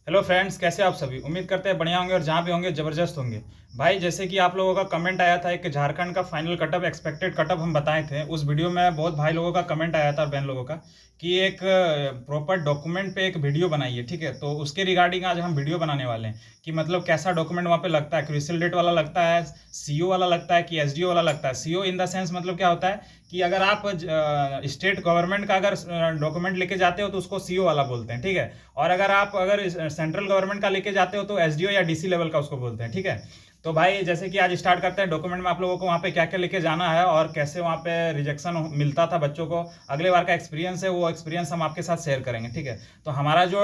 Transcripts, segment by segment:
Hello friends, कैसे आप सभी। उम्मीद करते हैं बढ़िया होंगे और जहाँ भी होंगे ज़बरदस्त होंगे। भाई, जैसे कि आप लोगों का कमेंट आया था एक झारखंड का फाइनल कटअप एक्सपेक्टेड कटअप हम बताए थे। उस वीडियो में बहुत भाई लोगों का कमेंट आया था और बहन लोगों का कि एक प्रॉपर डॉक्यूमेंट पे एक वीडियो बनाइए। ठीक है, तो उसके रिगार्डिंग आज हम वीडियो बनाने वाले हैं कि मतलब कैसा डॉक्यूमेंट वहाँ पे लगता है। क्रिसिल डेट वाला लगता है, सीओ वाला लगता है कि एसडीओ वाला लगता है। सीओ इन द सेंस मतलब क्या होता है कि अगर आप स्टेट गवर्नमेंट का अगर डॉक्यूमेंट लेके जाते हो तो उसको सीओ वाला बोलते हैं। ठीक है, और अगर सेंट्रल गवर्नमेंट का लेके जाते हो तो एसडीओ या डीसी लेवल का उसको बोलते हैं। ठीक है, तो भाई जैसे कि आज स्टार्ट करते हैं डॉक्यूमेंट में आप लोगों को वहाँ पे क्या क्या लेके जाना है और कैसे वहाँ पे रिजेक्शन मिलता था बच्चों को। अगले बार का एक्सपीरियंस है, वो एक्सपीरियंस हम आपके साथ शेयर करेंगे। ठीक है, तो हमारा जो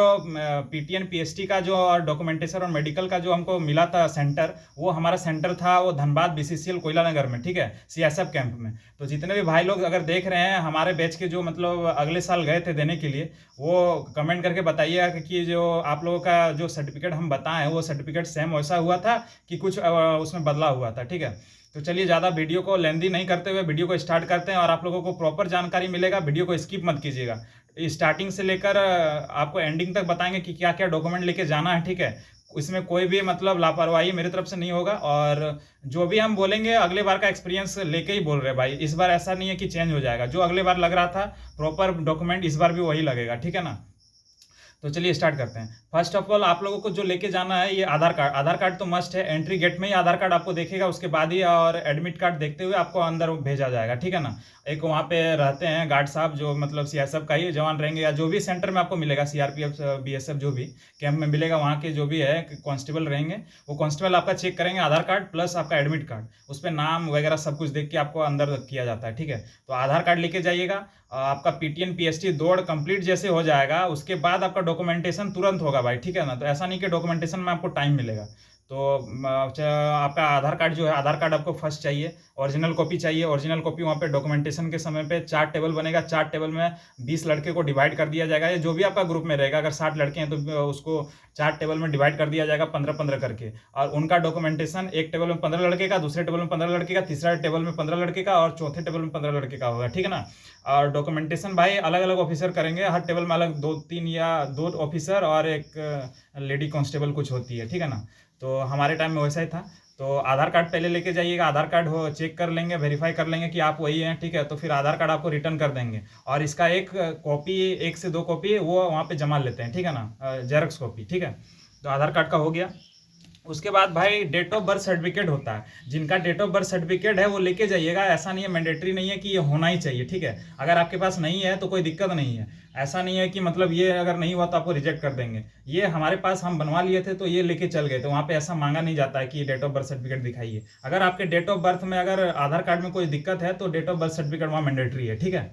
पीटीएन पीएचटी का जो डॉक्यूमेंटेशन और मेडिकल का जो हमको मिला था सेंटर, वो हमारा सेंटर था वो धनबाद बीसीसीएल कोयला नगर में। ठीक है, सीएसएफ कैंप में। तो जितने भी भाई लोग अगर देख रहे हैं हमारे बैच के जो मतलब अगले साल गए थे देने के लिए, वो कमेंट करके बताइएगा कि जो आप लोगों का जो सर्टिफिकेट हम बताएं वो सर्टिफिकेट सेम वैसा हुआ था कि कुछ उसमें बदला हुआ था। ठीक है, तो चलिए ज़्यादा वीडियो को लेंदी नहीं करते हुए वीडियो को स्टार्ट करते हैं और आप लोगों को प्रॉपर जानकारी मिलेगा। वीडियो को स्किप मत कीजिएगा, स्टार्टिंग से लेकर आपको एंडिंग तक बताएंगे कि क्या क्या डॉक्यूमेंट लेके जाना है। ठीक है, इसमें कोई भी मतलब लापरवाही मेरी तरफ से नहीं होगा और जो भी हम बोलेंगे अगले बार का एक्सपीरियंस लेके ही बोल रहे हैं भाई। इस बार ऐसा नहीं है कि चेंज हो जाएगा, जो अगले बार लग रहा था प्रॉपर डॉक्यूमेंट इस बार भी वही लगेगा। ठीक है ना, तो चलिए स्टार्ट करते हैं। फर्स्ट ऑफ ऑल आप लोगों को जो लेके जाना है ये आधार कार्ड। आधार कार्ड तो मस्ट है, एंट्री गेट में ही आधार कार्ड आपको देखेगा, उसके बाद ही और एडमिट कार्ड देखते हुए आपको अंदर भेजा जाएगा। ठीक है ना, एक वहाँ पे रहते हैं गार्ड साहब जो मतलब सीएसएफ का ही जवान रहेंगे या जो भी सेंटर में आपको मिलेगा, सीआरपीएफ बीएसएफ जो भी कैंप में मिलेगा, वहाँ के जो भी है कांस्टेबल रहेंगे, वो कांस्टेबल आपका चेक करेंगे आधार कार्ड प्लस आपका एडमिट कार्ड, उस पर नाम वगैरह सब कुछ देख के आपको अंदर किया जाता है। ठीक है, तो आधार कार्ड लेके जाइएगा। आपका पीटीएन पीएचटी दौड़ कंप्लीट जैसे हो जाएगा उसके बाद आपका डॉक्यूमेंटेशन तुरंत होगा भाई। ठीक है ना, तो ऐसा नहीं कि डॉक्यूमेंटेशन में आपको टाइम मिलेगा। तो आपका आधार कार्ड जो है, आधार कार्ड आपको फर्स्ट चाहिए, ओरिजिनल कॉपी चाहिए। ओरिजिनल कॉपी वहाँ पे डॉक्यूमेंटेशन के समय पे 4 टेबल बनेगा, 4 टेबल में 20 लड़के को डिवाइड कर दिया जाएगा। ये जो भी आपका ग्रुप में रहेगा, अगर 60 लड़के हैं तो उसको 4 टेबल में डिवाइड कर दिया जाएगा 15-15 करके। और उनका डॉक्यूमेंटेशन एक टेबल में 15 लड़के का, दूसरे टेबल में 15 लड़के का, तीसरा टेबल में 15 लड़के का और चौथे टेबल में 15 लड़के का होगा। ठीक है ना, और डॉक्यूमेंटेशन भाई अलग अलग ऑफिसर करेंगे, हर टेबल में अलग 2-3 या 2 ऑफिसर और एक लेडी कांस्टेबल कुछ होती है। ठीक है ना, तो हमारे टाइम में वैसा ही था। तो आधार कार्ड पहले लेके जाइएगा, आधार कार्ड हो चेक कर लेंगे, वेरीफाई कर लेंगे कि आप वही हैं। ठीक है, तो फिर आधार कार्ड आपको रिटर्न कर देंगे और इसका एक कॉपी, 1 से 2 कॉपी वो वहाँ पे जमा लेते हैं। ठीक है ना, जेरॉक्स कॉपी। ठीक है, तो आधार कार्ड का हो गया। उसके बाद भाई डेट ऑफ बर्थ सर्टिफिकेट होता है, जिनका डेट ऑफ बर्थ सर्टिफिकेट है वो लेके जाइएगा। ऐसा नहीं है, मैंडेटरी नहीं है कि ये होना ही चाहिए। ठीक है, अगर आपके पास नहीं है तो कोई दिक्कत नहीं है। ऐसा नहीं है कि मतलब ये अगर नहीं हुआ तो आपको रिजेक्ट कर देंगे। ये हमारे पास हम बनवा लिए थे तो ये लेके चल गए, तो वहाँ पे ऐसा मांगा नहीं जाता है कि डेट ऑफ बर्थ सर्टिफिकेट दिखाइए। अगर आपके डेट ऑफ बर्थ में अगर आधार कार्ड में कोई दिक्कत है तो डेट ऑफ बर्थ सर्टिफिकेट वहाँ मैंडेटरी है। ठीक है,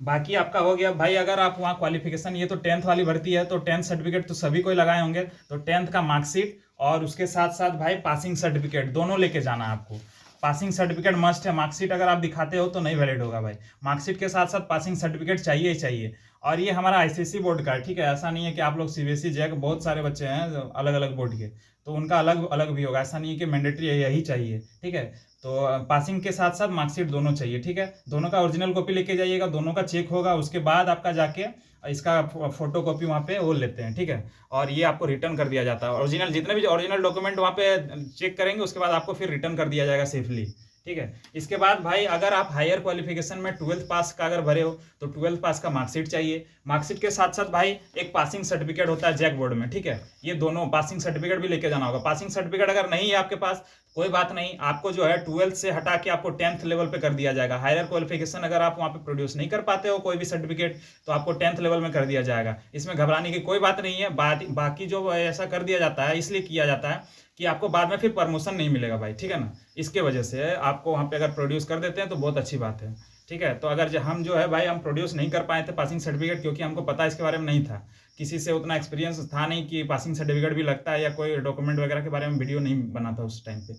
बाकी आपका हो गया भाई। अगर आप वहाँ क्वालिफिकेशन, ये तो 10th वाली भर्ती है तो 10th सर्टिफिकेट तो सभी को ही लगाए होंगे, तो 10th का मार्कशीट और उसके साथ साथ भाई पासिंग सर्टिफिकेट दोनों लेके जाना है आपको। पासिंग सर्टिफिकेट मस्ट है, मार्कशीट अगर आप दिखाते हो तो नहीं वैलिड होगा भाई। मार्कशीट के साथ साथ पासिंग सर्टिफिकेट चाहिए ही चाहिए। और ये हमारा आईसीएसई बोर्ड का है। ठीक है, ऐसा नहीं है कि आप लोग सीबीएसई जैक, बहुत सारे बच्चे हैं अलग अलग बोर्ड के, तो उनका अलग अलग भी होगा। ऐसा नहीं है कि मैंडेटरी यही चाहिए। ठीक है, तो पासिंग के साथ साथ मार्कशीट दोनों चाहिए। ठीक है, दोनों का ओरिजिनल कॉपी लेके जाइएगा, दोनों का चेक होगा, उसके बाद आपका जाके इसका फोटो कॉपी वहाँ पे वो लेते हैं। ठीक है, और ये आपको रिटर्न कर दिया जाता है। ओरिजिनल जितने भी ओरिजिनल डॉक्यूमेंट वहाँ पे चेक करेंगे उसके बाद आपको फिर रिटर्न कर दिया जाएगा सेफली। ठीक है, इसके बाद भाई अगर आप हायर क्वालिफिकेशन में 12th पास का अगर भरे हो तो 12th पास का मार्कशीट चाहिए। मार्कशीट के साथ साथ भाई एक पासिंग सर्टिफिकेट होता है जैक बोर्ड में। ठीक है, ये दोनों पासिंग सर्टिफिकेट भी लेके जाना होगा। पासिंग सर्टिफिकेट अगर नहीं है आपके पास कोई बात नहीं, आपको जो है 12th से हटा के आपको 10th लेवल पे कर दिया जाएगा। हायर क्वालिफिकेशन अगर आप वहाँ पे प्रोड्यूस नहीं कर पाते हो कोई भी सर्टिफिकेट तो आपको 10th लेवल में कर दिया जाएगा। इसमें घबराने की कोई बात नहीं है। बाकी जो ऐसा कर दिया जाता है इसलिए किया जाता है कि आपको बाद में फिर प्रमोशन नहीं मिलेगा भाई। ठीक है ना, इसके वजह से आपको वहाँ पे अगर प्रोड्यूस कर देते हैं तो बहुत अच्छी बात है। ठीक है, तो अगर हम जो है भाई हम प्रोड्यूस नहीं कर पाए थे पासिंग सर्टिफिकेट, क्योंकि हमको पता इसके बारे में नहीं था, किसी से उतना एक्सपीरियंस था नहीं कि पासिंग सर्टिफिकेट भी लगता है या कोई डॉक्यूमेंट वगैरह के बारे में वीडियो नहीं बना था उस टाइम पे,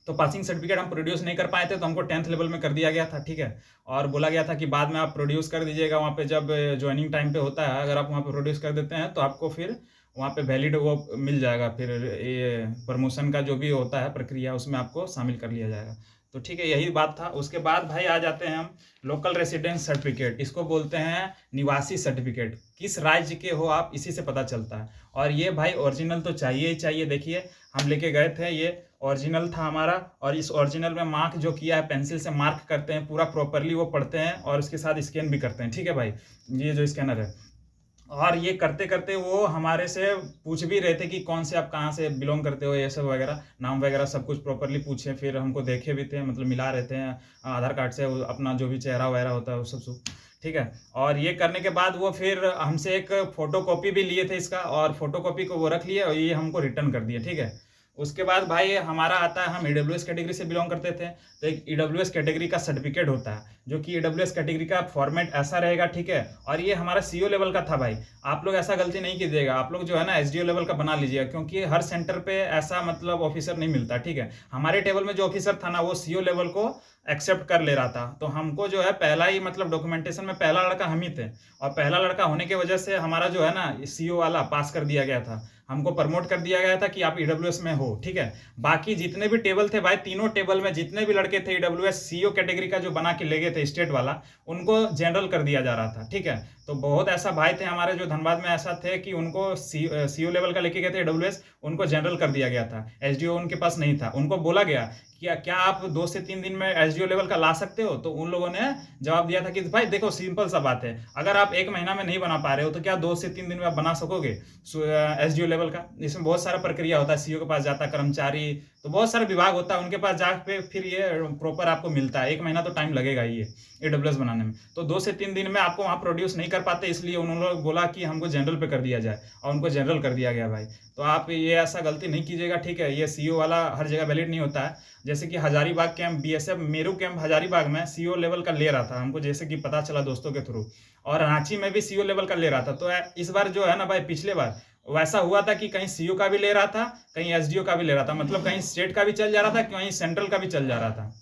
तो पासिंग सर्टिफिकेट हम प्रोड्यूस नहीं कर पाए थे तो हमको 10th लेवल में कर दिया गया था। ठीक है, और बोला गया था कि बाद में आप प्रोड्यूस कर दीजिएगा वहाँ पे जब ज्वाइनिंग टाइम पे होता है, अगर आप वहाँ पे प्रोड्यूस कर देते हैं तो आपको फिर वहाँ पे वैलिड वो मिल जाएगा, फिर ये प्रमोशन का जो भी होता है प्रक्रिया उसमें आपको शामिल कर लिया जाएगा। तो ठीक है, यही बात था। उसके बाद भाई आ जाते हैं हम लोकल रेसिडेंस सर्टिफिकेट, इसको बोलते हैं निवासी सर्टिफिकेट। किस राज्य के हो आप, इसी से पता चलता है। और ये भाई ओरिजिनल तो चाहिए ही चाहिए। देखिए हम लेके गए थे, ये ओरिजिनल था हमारा, और इस ओरिजिनल में मार्क जो किया है, पेंसिल से मार्क करते हैं पूरा प्रॉपरली, वो पढ़ते हैं और उसके साथ स्कैन भी करते हैं। ठीक है भाई, ये जो स्कैनर है। और ये करते करते वो हमारे से पूछ भी रहे थे कि कौन से आप कहाँ से बिलोंग करते हो, ये सब वगैरह, नाम वगैरह सब कुछ प्रॉपरली पूछे। फिर हमको देखे भी थे, मतलब मिला रहे थे आधार कार्ड से अपना जो भी चेहरा वगैरह होता है वो सब। ठीक है। और ये करने के बाद वो फिर हमसे एक फ़ोटो कॉपी भी लिए थे इसका, और फोटो कॉपी को वो रख लिए और ये हमको रिटर्न कर दिया। ठीक है। उसके बाद भाई हमारा आता है, हम ईडब्ल्यूएस कैटेगरी से बिलोंग करते थे, तो एक ईडब्ल्यूएस कैटेगरी का सर्टिफिकेट होता है, जो कि ईडब्ल्यूएस कैटेगरी का फॉर्मेट ऐसा रहेगा। ठीक है। और ये हमारा सीओ लेवल का था भाई। आप लोग ऐसा गलती नहीं कीजिएगा, आप लोग जो है ना एसडीओ लेवल का बना लीजिएगा, क्योंकि हर सेंटर पे ऐसा मतलब ऑफिसर नहीं मिलता। ठीक है। हमारे टेबल में जो ऑफिसर था ना, वो सीओ लेवल को एक्सेप्ट कर ले रहा था, तो हमको जो है पहला ही मतलब डॉक्यूमेंटेशन में पहला लड़का हम ही थे, और पहला लड़का होने की वजह से हमारा जो है ना सीओ वाला पास कर दिया गया था, हमको प्रमोट कर दिया गया था कि आप ईडब्ल्यूएस में हो। ठीक है। बाकी जितने भी टेबल थे भाई, तीनों टेबल में जितने भी लड़के थे ईडब्ल्यूएस सीओ कैटेगरी का जो बना के ले गए थे स्टेट वाला, उनको जनरल कर दिया जा रहा था। ठीक है। तो बहुत ऐसा भाई थे हमारे जो धनबाद में ऐसा थे कि उनको सीओ लेवल का लेके गए थे ईडब्ल्यूएस, उनको जनरल कर दिया गया था। एसडीओ उनके पास नहीं था, उनको बोला गया क्या आप 2 से 3 दिन में एसडीओ लेवल का ला सकते हो, तो उन लोगों ने जवाब दिया था कि भाई देखो सिंपल सा बात है, अगर आप 1 महीना में नहीं बना पा रहे हो तो क्या 2 से 3 दिन में आप बना सकोगे एसडीओ लेवल का। इसमें बहुत सारा प्रक्रिया होता है, सीओ के पास जाता है कर्मचारी, तो बहुत सारा विभाग होता है, उनके पास जाके फिर ये प्रॉपर आपको मिलता है। 1 महीना तो टाइम लगेगा ये ईडब्ल्यूएस बनाने में, तो 2 से 3 दिन में आपको वहाँ प्रोड्यूस नहीं कर पाते, इसलिए उन्होंने बोला कि हमको जनरल पे कर दिया जाए, और उनको जनरल कर दिया गया भाई। तो आप ये ऐसा गलती नहीं कीजिएगा। ठीक है। ये सीओ वाला हर जगह वैलिड नहीं होता है। जैसे कि Hazaribagh camp BSF Meru camp Hazaribagh में सीओ लेवल का ले रहा था हमको, जैसे कि पता चला दोस्तों के थ्रू, और रांची में भी सीओ लेवल का ले रहा था। तो इस बार जो है ना भाई, पिछले बार वैसा हुआ था कि कहीं सीओ का भी ले रहा था, कहीं एसडीओ का भी ले रहा था, मतलब कहीं स्टेट का भी चल जा रहा था, कहीं सेंट्रल का भी चल जा रहा था,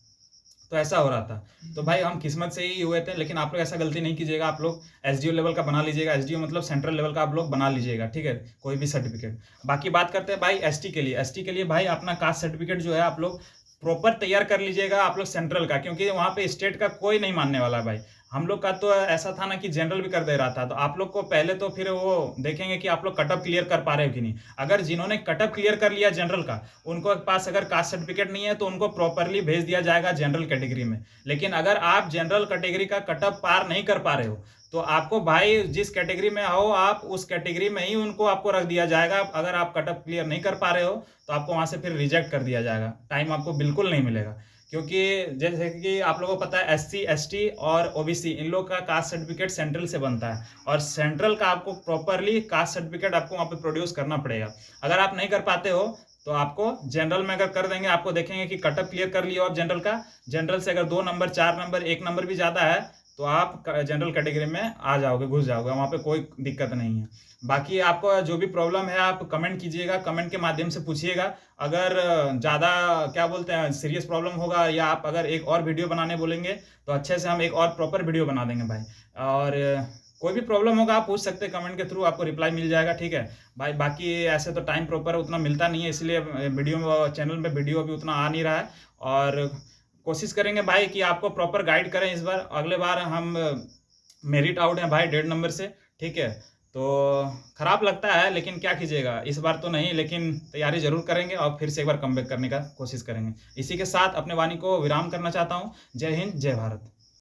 तो ऐसा हो रहा था। तो भाई हम किस्मत से ही हुए थे, लेकिन आप लोग ऐसा गलती नहीं कीजिएगा, आप लोग एसडीओ लेवल का बना लीजिएगा। एसडीओ मतलब सेंट्रल लेवल का आप लोग बना लीजिएगा। ठीक है। कोई भी सर्टिफिकेट। बाकी बात करते हैं भाई एसटी के लिए। एसटी के लिए भाई अपना कास्ट सर्टिफिकेट जो है आप लोग प्रॉपर तैयार कर लीजिएगा आप लोग सेंट्रल का, क्योंकि वहाँ पे स्टेट का कोई नहीं मानने वाला भाई। हम लोग का तो ऐसा था ना कि जनरल भी कर दे रहा था, तो आप लोग को पहले तो फिर वो देखेंगे कि आप लोग कटअप क्लियर कर पा रहे हो कि नहीं। अगर जिन्होंने कटअप क्लियर कर लिया जनरल का, उनको पास अगर कास्ट सर्टिफिकेट नहीं है, तो उनको प्रॉपरली भेज दिया जाएगा जनरल कैटेगरी में। लेकिन अगर आप जनरल कैटेगरी का कटअप पार नहीं कर पा रहे हो, तो आपको भाई जिस कैटेगरी में हो आप उस कैटेगरी में ही उनको आपको रख दिया जाएगा। अगर आप कटअप क्लियर नहीं कर पा रहे हो, तो आपको वहाँ से फिर रिजेक्ट कर दिया जाएगा, टाइम आपको बिल्कुल नहीं मिलेगा। क्योंकि जैसे कि आप लोगों को पता है एससी एसटी और ओबीसी इन लोग का कास्ट सर्टिफिकेट सेंट्रल से बनता है, और सेंट्रल का आपको प्रॉपरली कास्ट सर्टिफिकेट आपको वहाँ पे प्रोड्यूस करना पड़ेगा। अगर आप नहीं कर पाते हो, तो आपको जनरल में अगर कर देंगे, आपको देखेंगे कि कटअप क्लियर कर लिया आप जनरल का, जनरल से अगर 2 नंबर 4 नंबर 1 नंबर भी ज़्यादा है, तो आप जनरल कैटेगरी में आ जाओगे, घुस जाओगे, वहाँ पे कोई दिक्कत नहीं है। बाकी आपको जो भी प्रॉब्लम है आप कमेंट कीजिएगा, कमेंट के माध्यम से पूछिएगा। अगर ज़्यादा क्या बोलते हैं सीरियस प्रॉब्लम होगा, या आप अगर एक और वीडियो बनाने बोलेंगे, तो अच्छे से हम एक और प्रॉपर वीडियो बना देंगे भाई। और कोई भी प्रॉब्लम होगा आप पूछ सकते हैं कमेंट के थ्रू, आपको रिप्लाई मिल जाएगा। ठीक है भाई। बाकी ऐसे तो टाइम प्रॉपर उतना मिलता नहीं है, इसलिए वीडियो चैनल में वीडियो अभी उतना आ नहीं रहा है, और कोशिश करेंगे भाई कि आपको प्रॉपर गाइड करें इस बार। अगले बार हम मेरिट आउट हैं भाई 1.5 नंबर से। ठीक है। तो खराब लगता है, लेकिन क्या कीजिएगा, इस बार तो नहीं, लेकिन तैयारी जरूर करेंगे और फिर से एक बार कमबैक करने का कोशिश करेंगे। इसी के साथ अपने वाणी को विराम करना चाहता हूँ। जय हिंद, जय भारत।